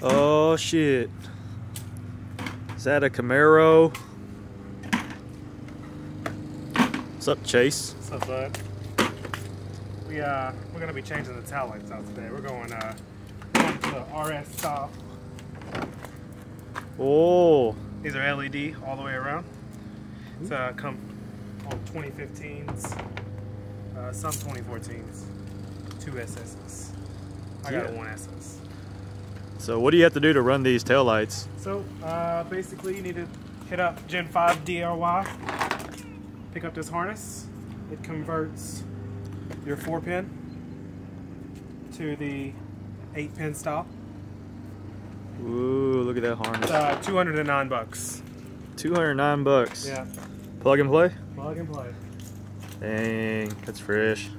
Oh shit. Is that a Camaro? What's up, Chase? What's up, bud? We're gonna be changing the tail lights out today. We're going to the RS style. Oh. These are LED all the way around. It's come on 2015s, some 2014s, 2 SSs. I got a 1 SS. So what do you have to do to run these taillights? So basically you need to hit up Gen5DIY, pick up this harness. It converts your 4-pin to the 8-pin style. Ooh, look at that harness. It's 209 bucks. 209 bucks. Yeah. Plug and play? Plug and play. Dang, that's fresh.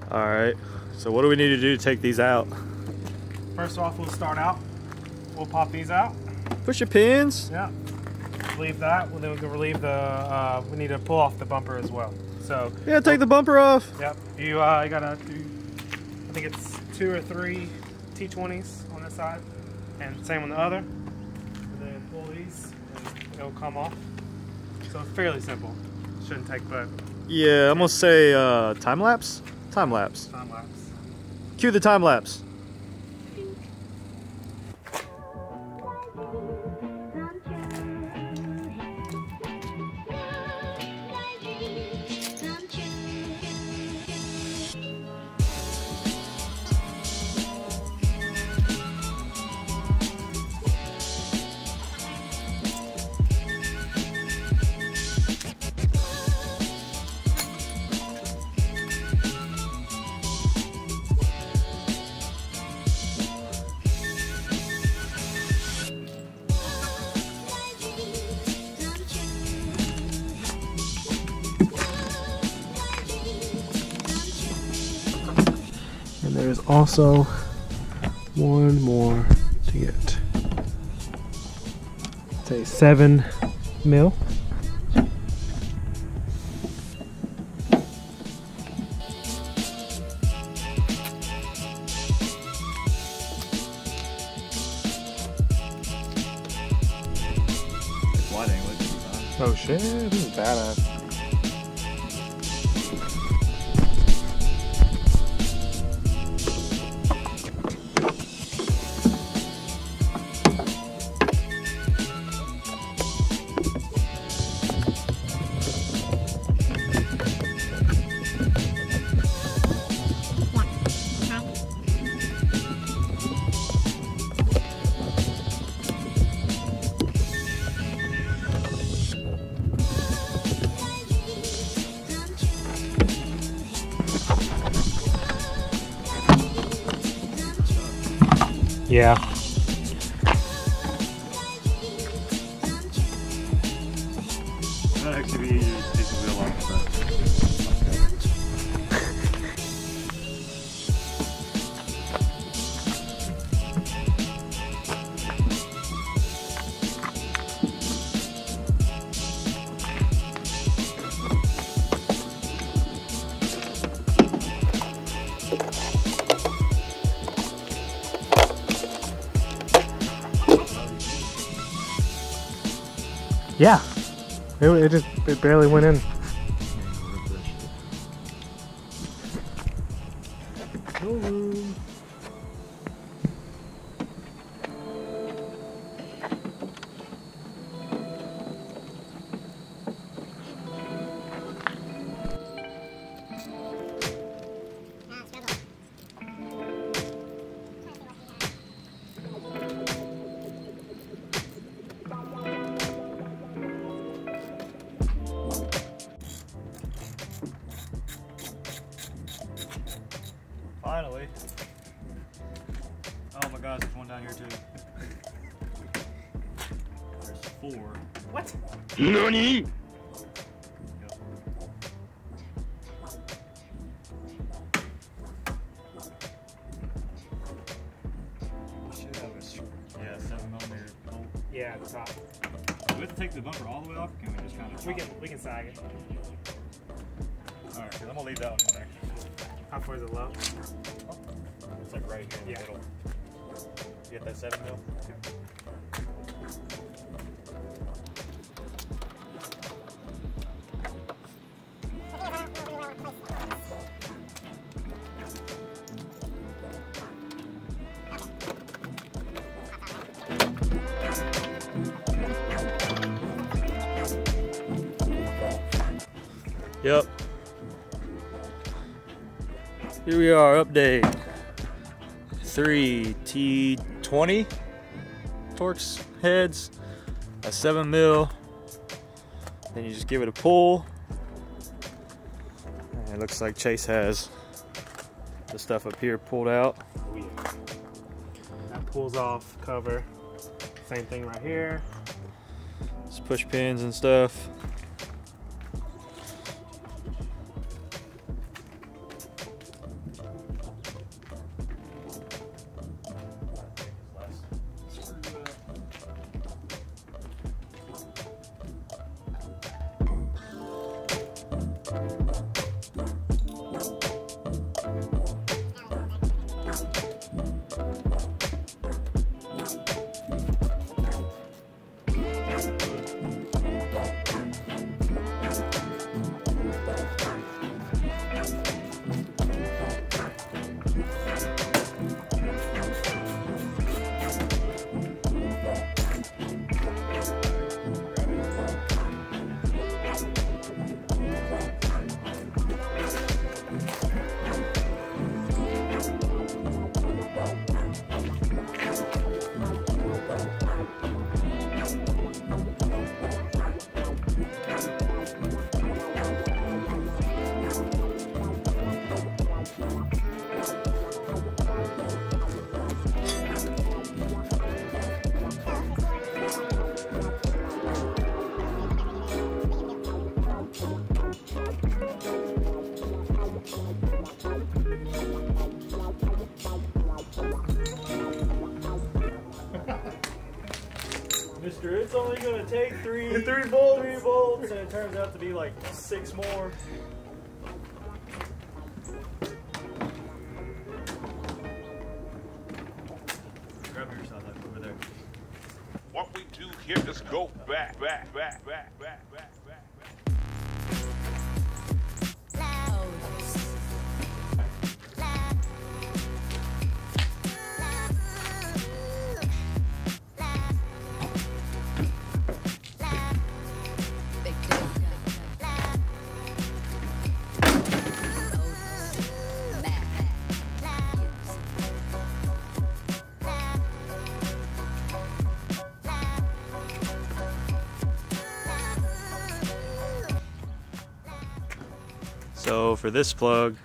Alright, so what do we need to do to take these out? First off, we'll start out. We'll pop these out. Push your pins? Yeah. Relieve that. Well, then we can relieve the, we need to pull off the bumper as well. So. Yeah, take the bumper off. Yep. You gotta do, I think it's 2 or 3 T20s on this side, and same on the other. And then pull these, and it'll come off. So it's fairly simple. Shouldn't take but. Yeah, I'm gonna say time lapse? Time lapse. Time lapse. Cue the time lapse. And there's also one more to get. It's a 7 mil. Wide angle. Oh shit, this is badass. Yeah. That'd actually be easier to take the wheel off. Yeah. It barely went in. Finally. Oh my gosh, there's one down here too. There's 4. What? NANI?! Yeah, 7mm bolt. Yeah, at the top. Do we have to take the bumper all the way off, or can we just kind of? We can sag it. Alright, I'm gonna leave that one in there. How far is it low? It's like right here in the middle. You get that 7 mil? Yep. Here we are, update. 3 T20 Torx heads, a 7 mil. Then you just give it a pull. And it looks like Chase has the stuff up here pulled out. Oh, yeah. That pulls off cover. Same thing right here. Just push pins and stuff. Mister, it's only gonna take three bolts, and it turns out to be like 6 more. Grab your side over there. What we do here is go back. So for this plug,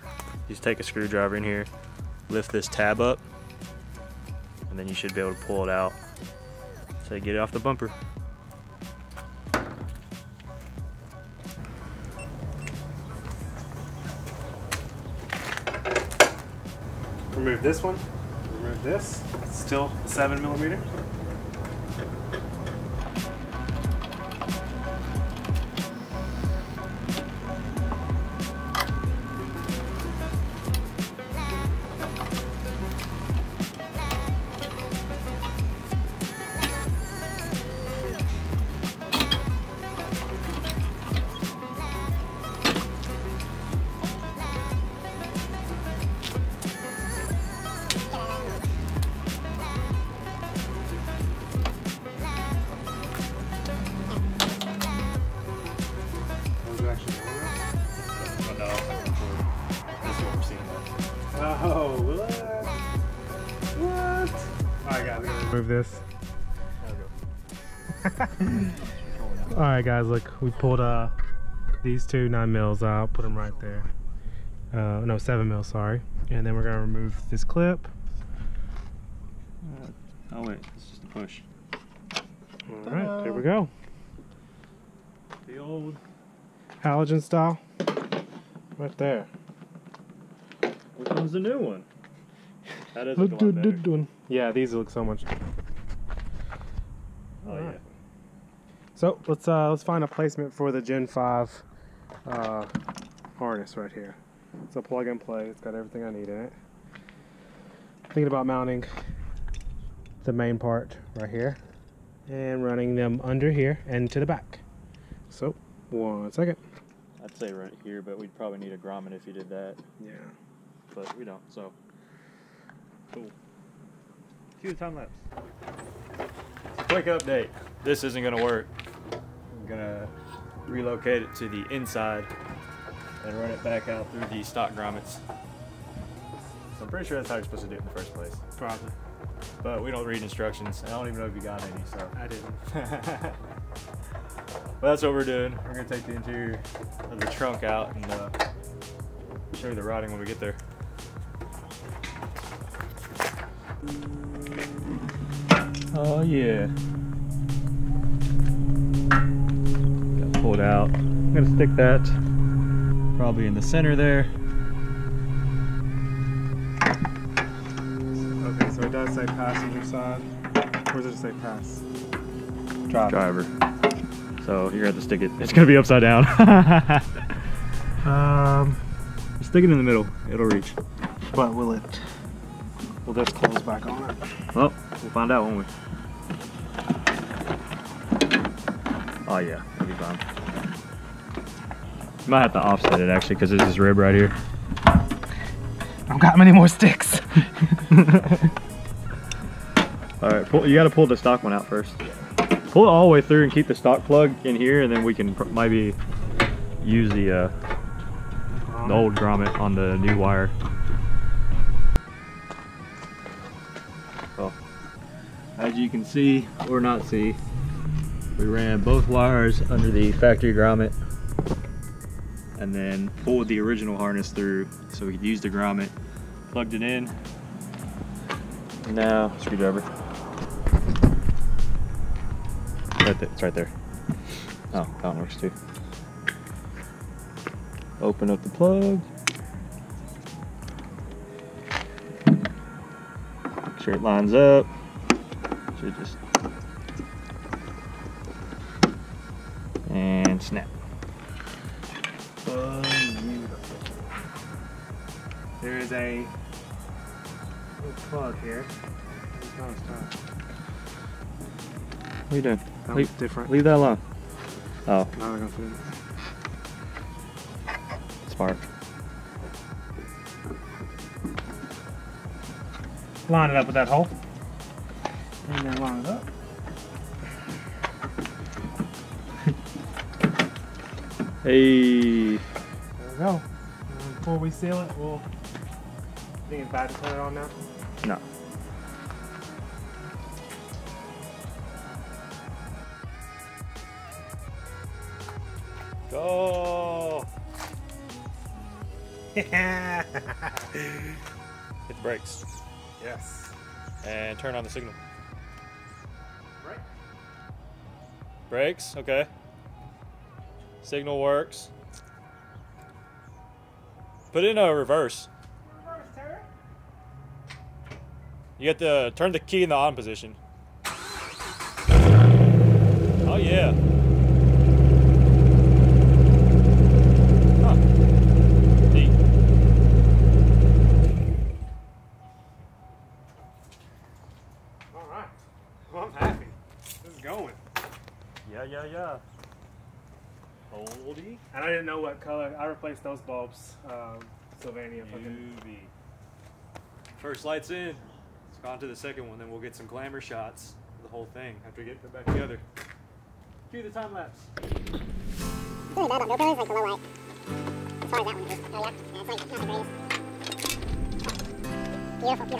just take a screwdriver in here, lift this tab up, and then you should be able to pull it out. So you get it off the bumper. Remove this one. Remove this. It's still 7mm. Oh, what? Alright guys, I'm gonna remove this. Alright guys, look, we pulled these two 9mm out, put them right there. No, 7mm, sorry. And then we're gonna remove this clip. Oh wait, it's just a push. Alright, there we go. The old Halogen style. Right there. Here comes the new one. That is a lot better. Yeah, these look so much. Oh yeah. So let's find a placement for the Gen 5 harness right here. It's a plug and play. It's got everything I need in it. Thinking about mounting the main part right here and running them under here and to the back. So, 1 second. I'd say right here, but we'd probably need a grommet if you did that. Yeah. But we don't, so. Cool. Cue the time lapse. Quick update. This isn't gonna work. I'm gonna relocate it to the inside and run it back out through the stock grommets. So I'm pretty sure that's how you're supposed to do it in the first place. Probably. But we don't read instructions. I don't even know if you got any, so. I didn't. But that's what we're doing. We're gonna take the interior of the trunk out and show you the routing when we get there. Oh yeah. Got pulled out. I'm gonna stick that probably in the center there. Okay, so it does say passenger side. Or does it say pass? Driver. So you're gonna have to stick it. It's gonna be upside down. Stick it in the middle. It'll reach. But will this close back on it? Well, we'll find out, won't we? Oh yeah, that'll be fine. You might have to offset it actually, because there's this rib right here. I've got many more sticks. All right, you got to pull the stock one out first. Pull it all the way through and keep the stock plug in here, and then we can maybe use the old grommet on the new wire. Well, as you can see or not see, we ran both wires under the factory grommet and then pulled the original harness through so we could use the grommet. Plugged it in. Now, screwdriver. Right there, it's right there. Oh, that one works too. Open up the plug. Make sure it lines up. Should just and snap. Beautiful. There is a little plug here. What are you doing? That was different. Leave that alone. Oh, Now we're gonna fit it. smart. Line it up with that hole. And then line it up. Hey. There we go. And before we seal it, we'll. Think it's bad to turn it on now? No. Go. Hit the brakes Yes. and turn on the signal. Right. Brakes, okay. Signal works. Put it in a reverse. Reverse, Terry. You have to turn the key in the on position. Oh yeah. Huh. Neat. All right. Well, I'm happy. This is going. Yeah. Oldie. And I didn't know what color. I replaced those bulbs. Sylvania fucking. UV. First light's in. Let's go on to the second one, then we'll get some glamour shots of the whole thing after we get it back together. Cue the time lapse. It's really bad about GoPros, like the low light. As far as that one goes. Oh yeah, it's like not the greatest. Beautiful.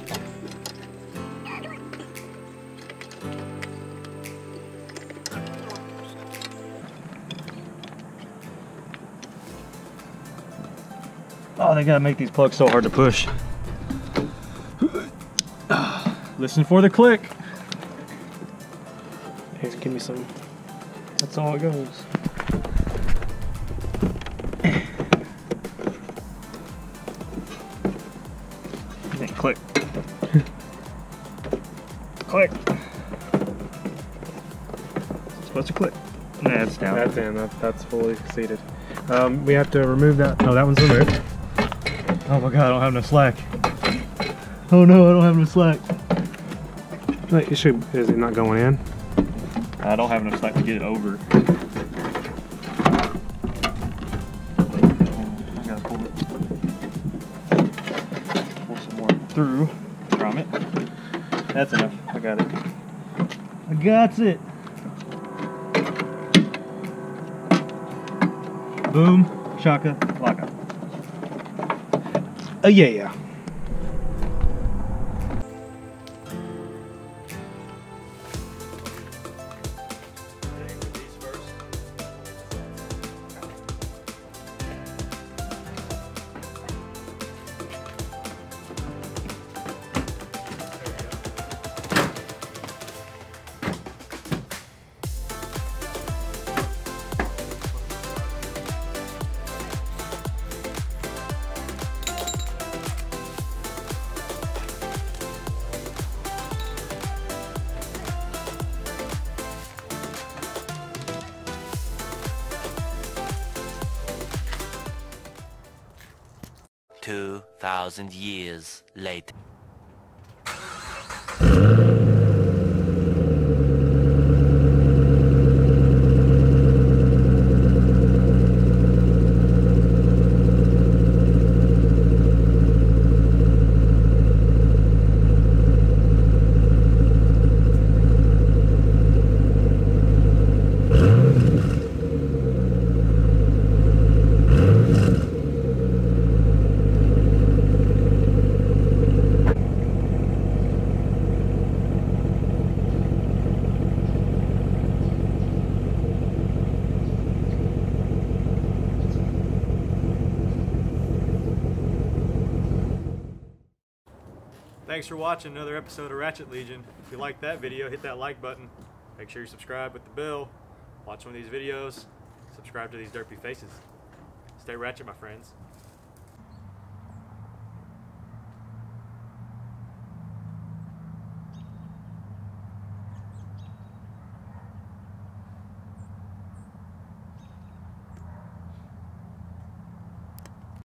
Oh, they gotta make these plugs so hard to push. Listen for the click. Here, give me some. That's all it goes. Then click. Click. It's supposed to click. Nah, it's down. That's in. That's fully seated. We have to remove that. Oh, that one's removed. Oh my god, I don't have no slack. Oh no, I don't have no slack. Wait, it should, is it not going in? I don't have enough slack to get it over. I gotta pull it. Pull some more through from it. That's enough. I got it. I got it. Boom, shaka, laka. Yeah. $2,000 years later. Thanks for watching another episode of Ratchet Legion. If you liked that video, hit that like button. Make sure you subscribe with the bell. Watch one of these videos. Subscribe to these derpy faces. Stay ratchet, my friends.